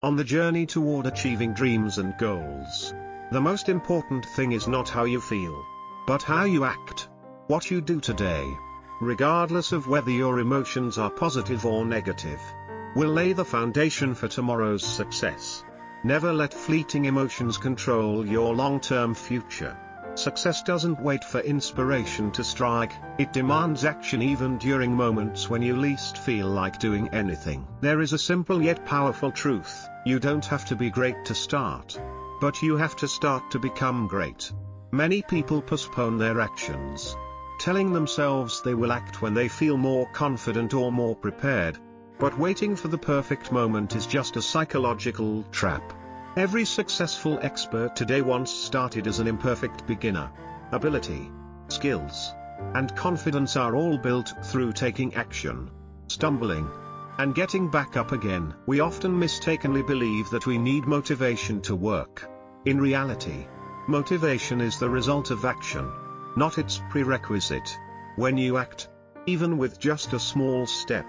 On the journey toward achieving dreams and goals, the most important thing is not how you feel, but how you act. What you do today, regardless of whether your emotions are positive or negative, will lay the foundation for tomorrow's success. Never let fleeting emotions control your long-term future. Success doesn't wait for inspiration to strike, it demands action even during moments when you least feel like doing anything. There is a simple yet powerful truth: you don't have to be great to start, but you have to start to become great. Many people postpone their actions, telling themselves they will act when they feel more confident or more prepared. But waiting for the perfect moment is just a psychological trap. Every successful expert today once started as an imperfect beginner. Ability, skills, and confidence are all built through taking action, stumbling, and getting back up again. We often mistakenly believe that we need motivation to work. In reality, motivation is the result of action, not its prerequisite. When you act, even with just a small step,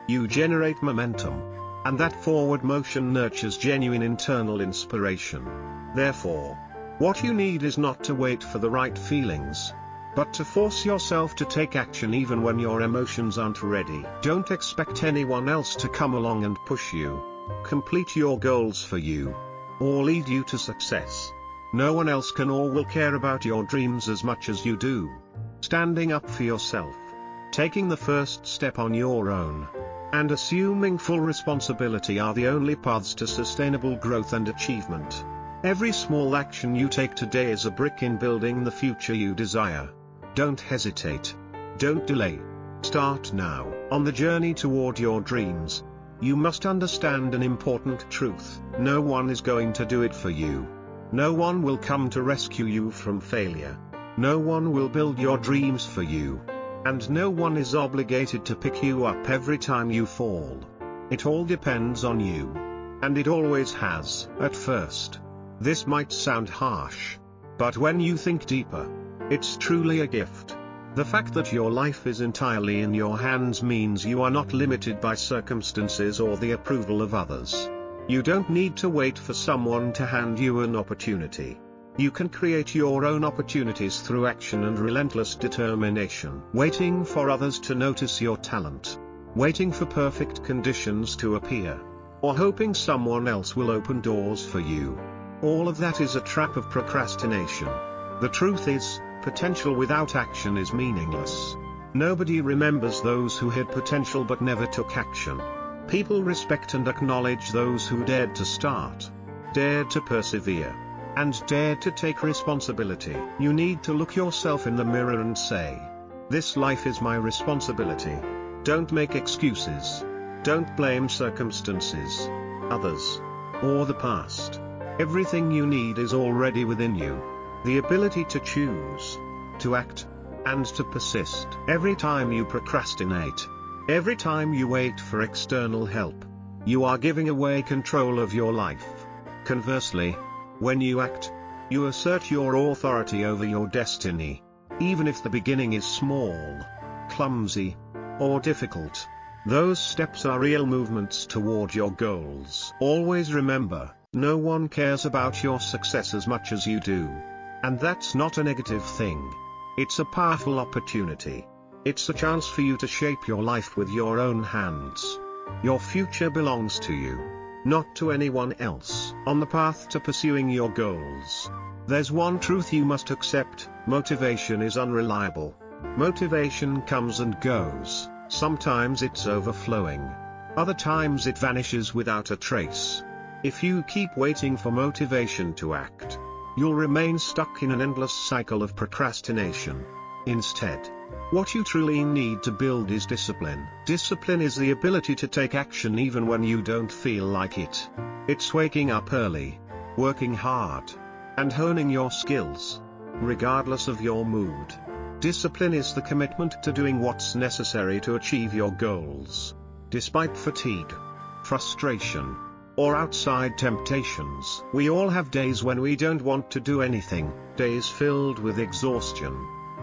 you generate momentum, and that forward motion nurtures genuine internal inspiration. Therefore, what you need is not to wait for the right feelings, but to force yourself to take action even when your emotions aren't ready. Don't expect anyone else to come along and push you, complete your goals for you, or lead you to success. No one else can or will care about your dreams as much as you do. Standing up for yourself, taking the first step on your own, and assuming full responsibility are the only paths to sustainable growth and achievement. Every small action you take today is a brick in building the future you desire. Don't hesitate. Don't delay. Start now. On the journey toward your dreams, you must understand an important truth: no one is going to do it for you. No one will come to rescue you from failure. No one will build your dreams for you. And no one is obligated to pick you up every time you fall. It all depends on you. And it always has. At first, this might sound harsh, but when you think deeper, it's truly a gift. The fact that your life is entirely in your hands means you are not limited by circumstances or the approval of others. You don't need to wait for someone to hand you an opportunity. You can create your own opportunities through action and relentless determination. Waiting for others to notice your talent, waiting for perfect conditions to appear, or hoping someone else will open doors for you, all of that is a trap of procrastination. The truth is, potential without action is meaningless. Nobody remembers those who had potential but never took action. People respect and acknowledge those who dared to start, dared to persevere, and dare to take responsibility. You need to look yourself in the mirror and say, "This life is my responsibility." Don't make excuses. Don't blame circumstances, others, or the past. Everything you need is already within you. The ability to choose, to act, and to persist. Every time you procrastinate, every time you wait for external help, you are giving away control of your life. Conversely, when you act, you assert your authority over your destiny. Even if the beginning is small, clumsy, or difficult, those steps are real movements toward your goals. Always remember, no one cares about your success as much as you do. And that's not a negative thing. It's a powerful opportunity. It's a chance for you to shape your life with your own hands. Your future belongs to you, not to anyone else. On the path to pursuing your goals, there's one truth you must accept: motivation is unreliable. Motivation comes and goes. Sometimes it's overflowing. Other times it vanishes without a trace. If you keep waiting for motivation to act, you'll remain stuck in an endless cycle of procrastination. Instead, what you truly need to build is discipline. Discipline is the ability to take action even when you don't feel like it. It's waking up early, working hard, and honing your skills, regardless of your mood. Discipline is the commitment to doing what's necessary to achieve your goals, despite fatigue, frustration, or outside temptations. We all have days when we don't want to do anything, days filled with exhaustion,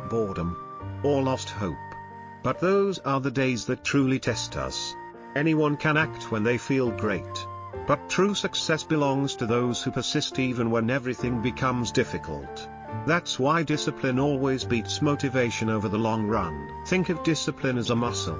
boredom, or lost hope. But those are the days that truly test us. Anyone can act when they feel great, But true success belongs to those who persist even when everything becomes difficult. That's why discipline always beats motivation over the long run. Think of discipline as a muscle.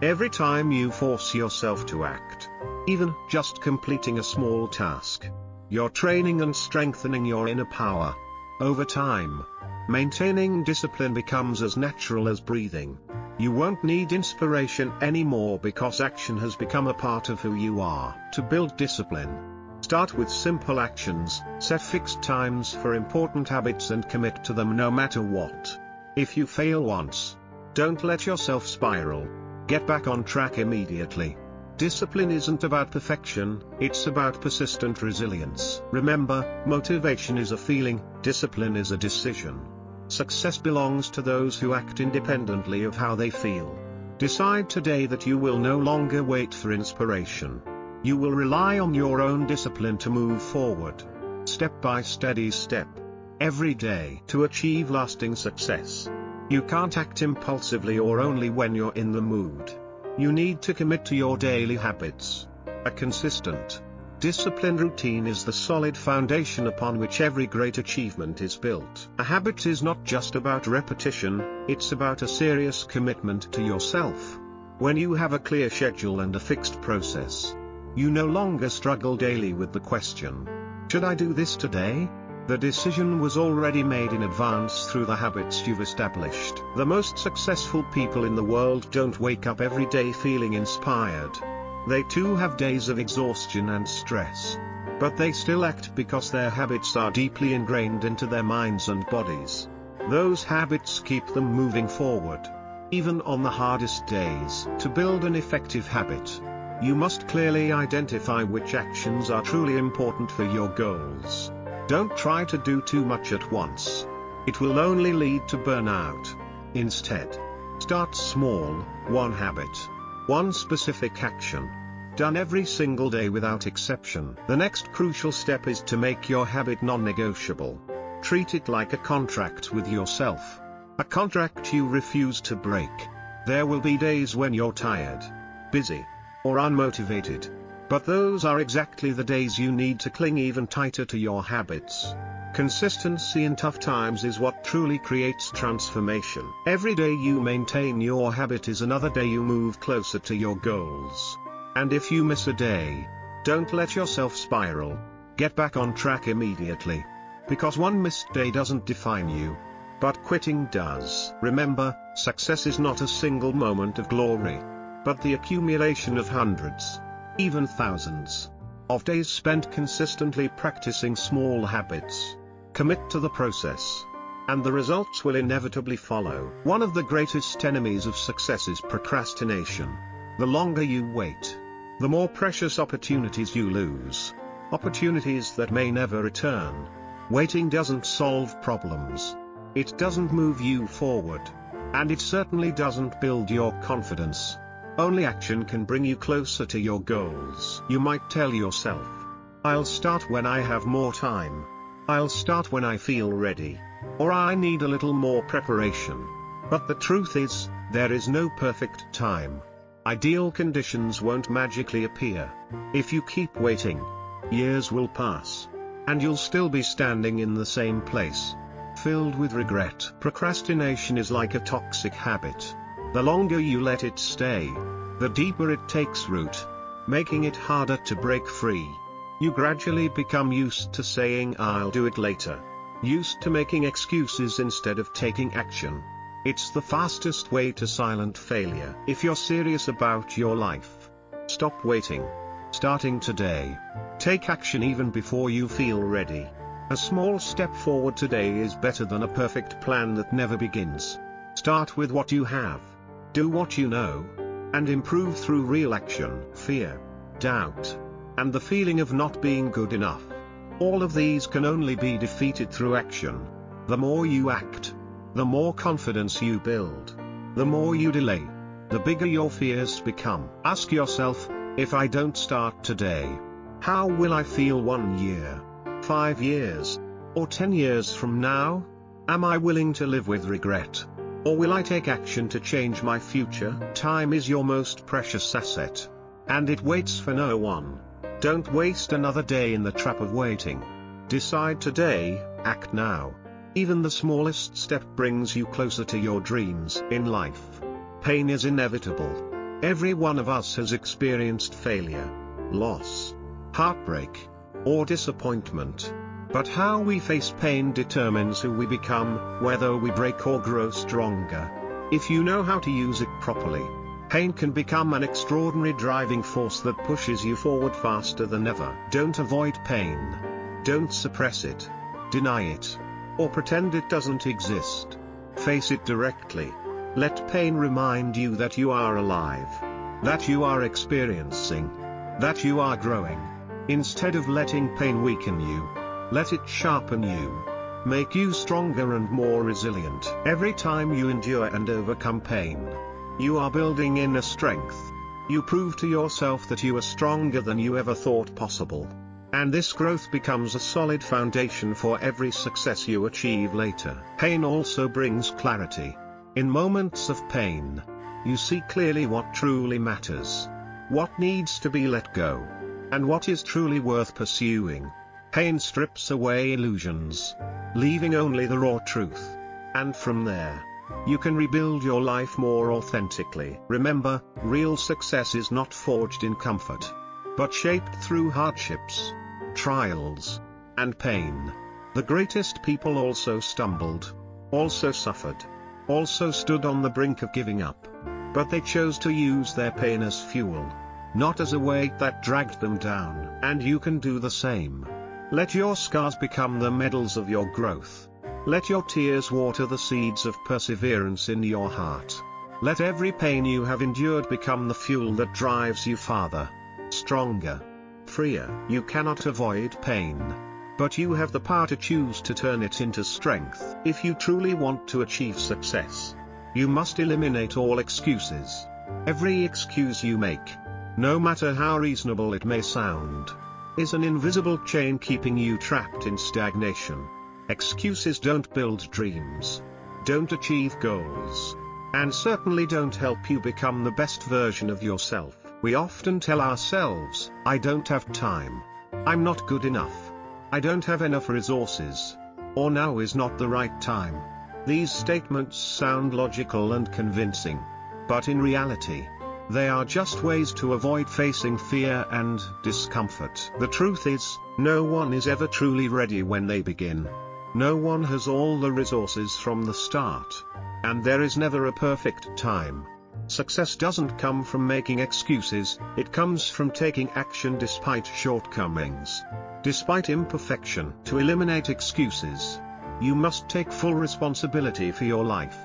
Every time you force yourself to act, even just completing a small task, you're training and strengthening your inner power. Over time, maintaining discipline becomes as natural as breathing. You won't need inspiration anymore because action has become a part of who you are. To build discipline, start with simple actions, set fixed times for important habits and commit to them no matter what. If you fail once, don't let yourself spiral. Get back on track immediately. Discipline isn't about perfection, it's about persistent resilience. Remember, motivation is a feeling, discipline is a decision. Success belongs to those who act independently of how they feel. Decide today that you will no longer wait for inspiration. You will rely on your own discipline to move forward, step by steady step, every day, to achieve lasting success. You can't act impulsively or only when you're in the mood. You need to commit to your daily habits. A consistent, disciplined routine is the solid foundation upon which every great achievement is built. A habit is not just about repetition, it's about a serious commitment to yourself. When you have a clear schedule and a fixed process, you no longer struggle daily with the question, should I do this today? The decision was already made in advance through the habits you've established. The most successful people in the world don't wake up every day feeling inspired. They too have days of exhaustion and stress. But they still act because their habits are deeply ingrained into their minds and bodies. Those habits keep them moving forward, even on the hardest days. To build an effective habit, you must clearly identify which actions are truly important for your goals. Don't try to do too much at once. It will only lead to burnout. Instead, start small, one habit, one specific action, done every single day without exception. The next crucial step is to make your habit non-negotiable. Treat it like a contract with yourself. A contract you refuse to break. There will be days when you're tired, busy, or unmotivated. But those are exactly the days you need to cling even tighter to your habits. Consistency in tough times is what truly creates transformation. Every day you maintain your habit is another day you move closer to your goals. And if you miss a day, don't let yourself spiral. Get back on track immediately. Because one missed day doesn't define you, but quitting does. Remember, success is not a single moment of glory, but the accumulation of hundreds, even thousands, of days spent consistently practicing small habits. Commit to the process, and the results will inevitably follow. One of the greatest enemies of success is procrastination. The longer you wait, the more precious opportunities you lose. Opportunities that may never return. Waiting doesn't solve problems. It doesn't move you forward. And it certainly doesn't build your confidence. Only action can bring you closer to your goals. You might tell yourself, I'll start when I have more time. I'll start when I feel ready. Or I need a little more preparation. But the truth is, there is no perfect time. Ideal conditions won't magically appear. If you keep waiting, years will pass, and you'll still be standing in the same place, filled with regret. Procrastination is like a toxic habit. The longer you let it stay, the deeper it takes root, making it harder to break free. You gradually become used to saying I'll do it later, used to making excuses instead of taking action. It's the fastest way to silent failure. If you're serious about your life, stop waiting. Starting today, take action even before you feel ready. A small step forward today is better than a perfect plan that never begins. Start with what you have. Do what you know, and improve through real action. Fear, doubt, and the feeling of not being good enough, all of these can only be defeated through action. The more you act, the more confidence you build. The more you delay, the bigger your fears become. Ask yourself, if I don't start today, how will I feel 1 year, 5 years, or 10 years from now? Am I willing to live with regret? Or will I take action to change my future? Time is your most precious asset, and it waits for no one. Don't waste another day in the trap of waiting. Decide today, act now. Even the smallest step brings you closer to your dreams in life. Pain is inevitable. Every one of us has experienced failure, loss, heartbreak, or disappointment. But how we face pain determines who we become, whether we break or grow stronger. If you know how to use it properly, pain can become an extraordinary driving force that pushes you forward faster than ever. Don't avoid pain. Don't suppress it, deny it, or pretend it doesn't exist. Face it directly. Let pain remind you that you are alive, that you are experiencing, that you are growing. Instead of letting pain weaken you, let it sharpen you, make you stronger and more resilient. Every time you endure and overcome pain, you are building inner strength. You prove to yourself that you are stronger than you ever thought possible. And this growth becomes a solid foundation for every success you achieve later. Pain also brings clarity. In moments of pain, you see clearly what truly matters, what needs to be let go, and what is truly worth pursuing. Pain strips away illusions, leaving only the raw truth. And from there, you can rebuild your life more authentically. Remember, real success is not forged in comfort, but shaped through hardships, trials, and pain. The greatest people also stumbled, also suffered, also stood on the brink of giving up. But they chose to use their pain as fuel, not as a weight that dragged them down. And you can do the same. Let your scars become the medals of your growth. Let your tears water the seeds of perseverance in your heart. Let every pain you have endured become the fuel that drives you farther, stronger, freer. You cannot avoid pain, but you have the power to choose to turn it into strength. If you truly want to achieve success, you must eliminate all excuses. Every excuse you make, no matter how reasonable it may sound, is an invisible chain keeping you trapped in stagnation. Excuses don't build dreams, don't achieve goals, and certainly don't help you become the best version of yourself. We often tell ourselves, I don't have time, I'm not good enough, I don't have enough resources, or now is not the right time. These statements sound logical and convincing, but in reality, they are just ways to avoid facing fear and discomfort. The truth is, no one is ever truly ready when they begin. No one has all the resources from the start. And there is never a perfect time. Success doesn't come from making excuses, it comes from taking action despite shortcomings, despite imperfection. To eliminate excuses, you must take full responsibility for your life.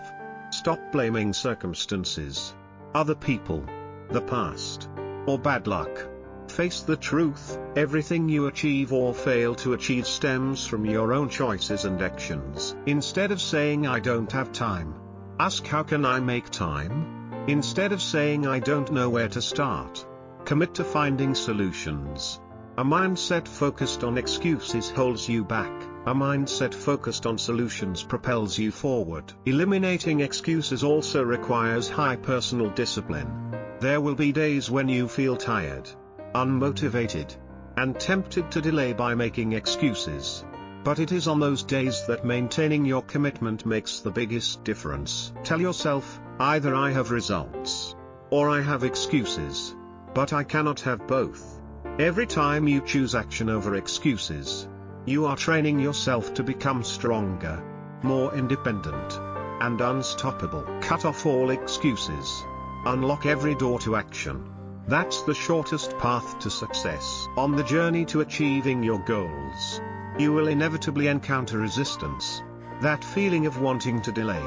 Stop blaming circumstances, other people, the past, or bad luck. Face the truth, everything you achieve or fail to achieve stems from your own choices and actions. Instead of saying I don't have time, ask how can I make time? Instead of saying I don't know where to start, commit to finding solutions. A mindset focused on excuses holds you back. A mindset focused on solutions propels you forward. Eliminating excuses also requires high personal discipline. There will be days when you feel tired, unmotivated, and tempted to delay by making excuses. But it is on those days that maintaining your commitment makes the biggest difference. Tell yourself, either I have results, or I have excuses. But I cannot have both. Every time you choose action over excuses, you are training yourself to become stronger, more independent, and unstoppable. Cut off all excuses. Unlock every door to action. That's the shortest path to success. On the journey to achieving your goals, you will inevitably encounter resistance. That feeling of wanting to delay,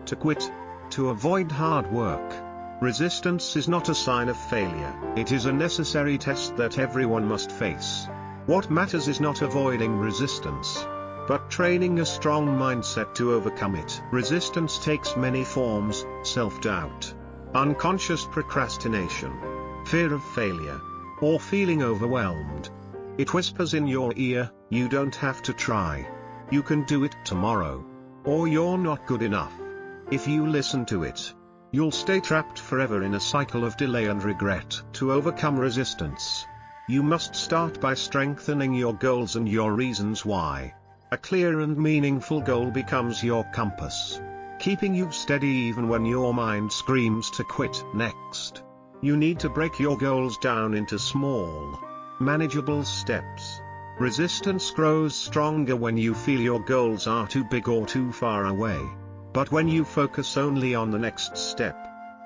to quit, to avoid hard work. Resistance is not a sign of failure. It is a necessary test that everyone must face. What matters is not avoiding resistance, but training a strong mindset to overcome it. Resistance takes many forms: self-doubt, unconscious procrastination, fear of failure, or feeling overwhelmed. It whispers in your ear, you don't have to try. You can do it tomorrow. Or you're not good enough. If you listen to it, you'll stay trapped forever in a cycle of delay and regret. To overcome resistance, You must start by strengthening your goals and your reasons why. A clear and meaningful goal becomes your compass, keeping you steady even when your mind screams to quit. Next, you need to break your goals down into small, manageable steps. Resistance grows stronger when you feel your goals are too big or too far away. But when you focus only on the next step,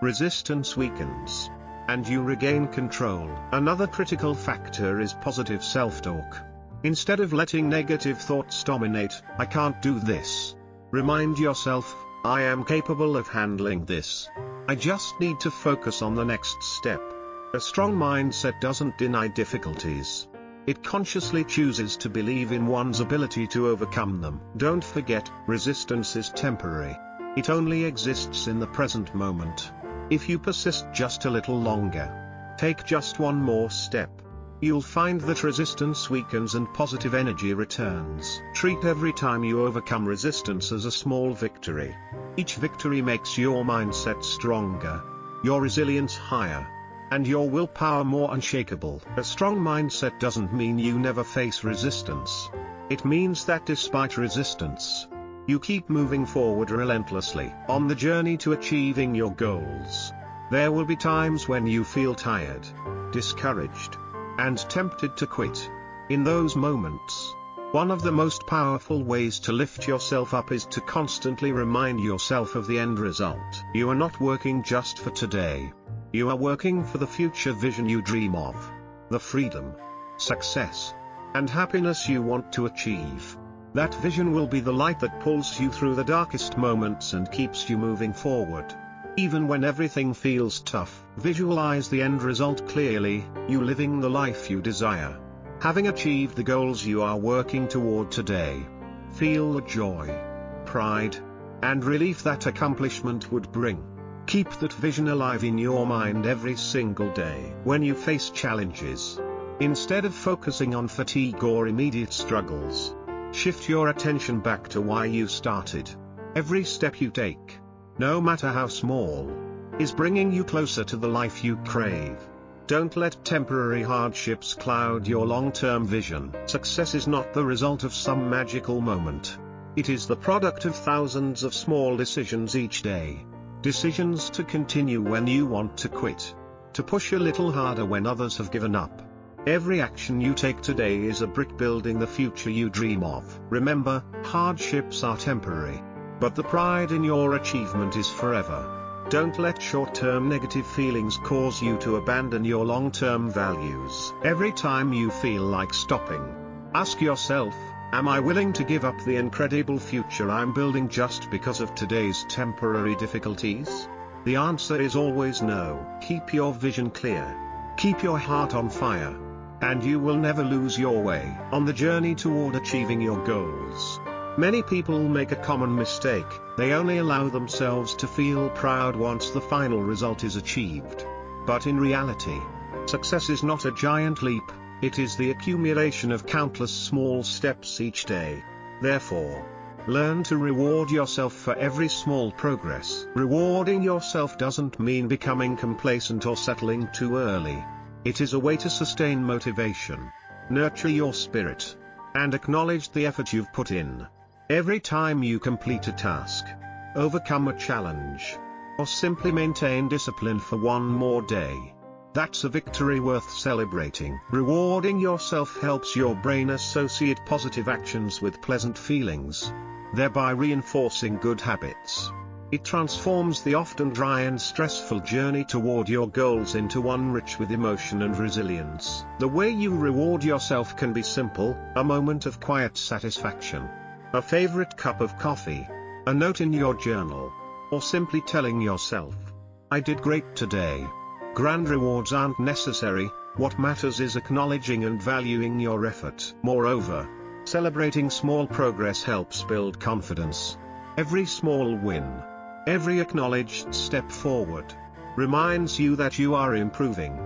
resistance weakens, and you regain control. Another critical factor is positive self-talk. Instead of letting negative thoughts dominate, "I can't do this," remind yourself, "I am capable of handling this. I just need to focus on the next step." A strong mindset doesn't deny difficulties. It consciously chooses to believe in one's ability to overcome them. Don't forget, resistance is temporary. It only exists in the present moment. If you persist just a little longer, take just one more step, you'll find that resistance weakens and positive energy returns. Treat every time you overcome resistance as a small victory. Each victory makes your mindset stronger, your resilience higher, and your willpower more unshakable. A strong mindset doesn't mean you never face resistance. It means that despite resistance, you keep moving forward relentlessly on the journey to achieving your goals. There will be times when you feel tired, discouraged, and tempted to quit. In those moments, one of the most powerful ways to lift yourself up is to constantly remind yourself of the end result. You are not working just for today. You are working for the future vision you dream of, the freedom, success, and happiness you want to achieve. That vision will be the light that pulls you through the darkest moments and keeps you moving forward. Even when everything feels tough, visualize the end result clearly, you living the life you desire. Having achieved the goals you are working toward today, feel the joy, pride, and relief that accomplishment would bring. Keep that vision alive in your mind every single day. When you face challenges, instead of focusing on fatigue or immediate struggles, shift your attention back to why you started. Every step you take, no matter how small, is bringing you closer to the life you crave. Don't let temporary hardships cloud your long-term vision. Success is not the result of some magical moment. It is the product of thousands of small decisions each day. Decisions to continue when you want to quit. To push a little harder when others have given up. Every action you take today is a brick building the future you dream of. Remember, hardships are temporary, but the pride in your achievement is forever. Don't let short-term negative feelings cause you to abandon your long-term values. Every time you feel like stopping, ask yourself, am I willing to give up the incredible future I'm building just because of today's temporary difficulties? The answer is always no. Keep your vision clear. Keep your heart on fire, and you will never lose your way on the journey toward achieving your goals. Many people make a common mistake. They only allow themselves to feel proud once the final result is achieved. But in reality, success is not a giant leap. It is the accumulation of countless small steps each day. Therefore, learn to reward yourself for every small progress. Rewarding yourself doesn't mean becoming complacent or settling too early. It is a way to sustain motivation, nurture your spirit, and acknowledge the effort you've put in. Every time you complete a task, overcome a challenge, or simply maintain discipline for one more day, that's a victory worth celebrating. Rewarding yourself helps your brain associate positive actions with pleasant feelings, thereby reinforcing good habits. It transforms the often dry and stressful journey toward your goals into one rich with emotion and resilience. The way you reward yourself can be simple: a moment of quiet satisfaction, a favorite cup of coffee, a note in your journal, or simply telling yourself, I did great today. Grand rewards aren't necessary. What matters is acknowledging and valuing your effort. Moreover, celebrating small progress helps build confidence. Every small win, every acknowledged step forward, reminds you that you are improving,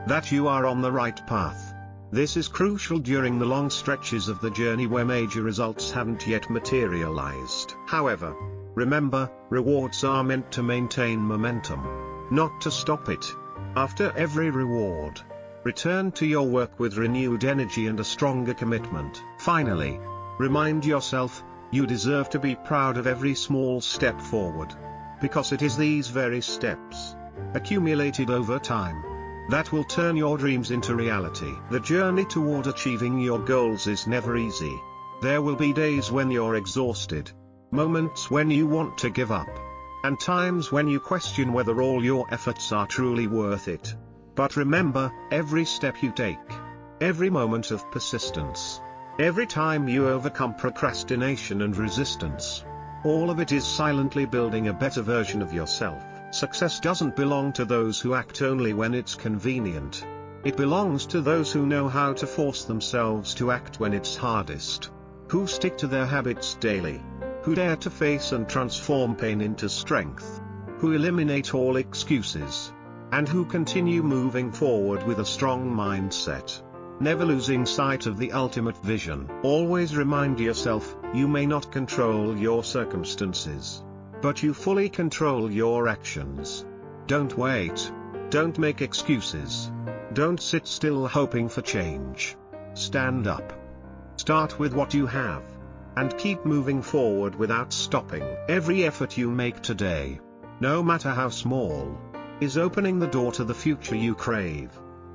that you are on the right path. This is crucial during the long stretches of the journey where major results haven't yet materialized. However, remember, rewards are meant to maintain momentum, not to stop it. After every reward, Return to your work with renewed energy and a stronger commitment. Finally, remind yourself, you deserve to be proud of every small step forward. Because it is these very steps, accumulated over time, that will turn your dreams into reality. The journey toward achieving your goals is never easy. There will be days when you're exhausted, moments when you want to give up, and times when you question whether all your efforts are truly worth it. But remember, every step you take, every moment of persistence, every time you overcome procrastination and resistance, all of it is silently building a better version of yourself. Success doesn't belong to those who act only when it's convenient. It belongs to those who know how to force themselves to act when it's hardest, who stick to their habits daily, who dare to face and transform pain into strength, who eliminate all excuses, and who continue moving forward with a strong mindset, never losing sight of the ultimate vision. Always remind yourself, you may not control your circumstances, but you fully control your actions. Don't wait. Don't make excuses. Don't sit still hoping for change. Stand up. Start with what you have, and keep moving forward without stopping. Every effort you make today, no matter how small, is opening the door to the future you crave.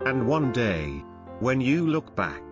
And one day, when you look back,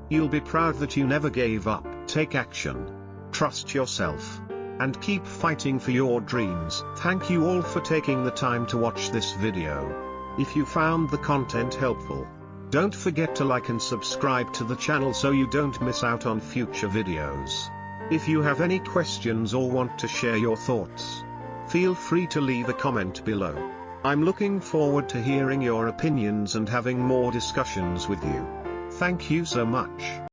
you'll be proud that you never gave up. Take action. Trust yourself, and keep fighting for your dreams. Thank you all for taking the time to watch this video. If you found the content helpful, don't forget to like and subscribe to the channel so you don't miss out on future videos. If you have any questions or want to share your thoughts, feel free to leave a comment below. I'm looking forward to hearing your opinions and having more discussions with you. Thank you so much.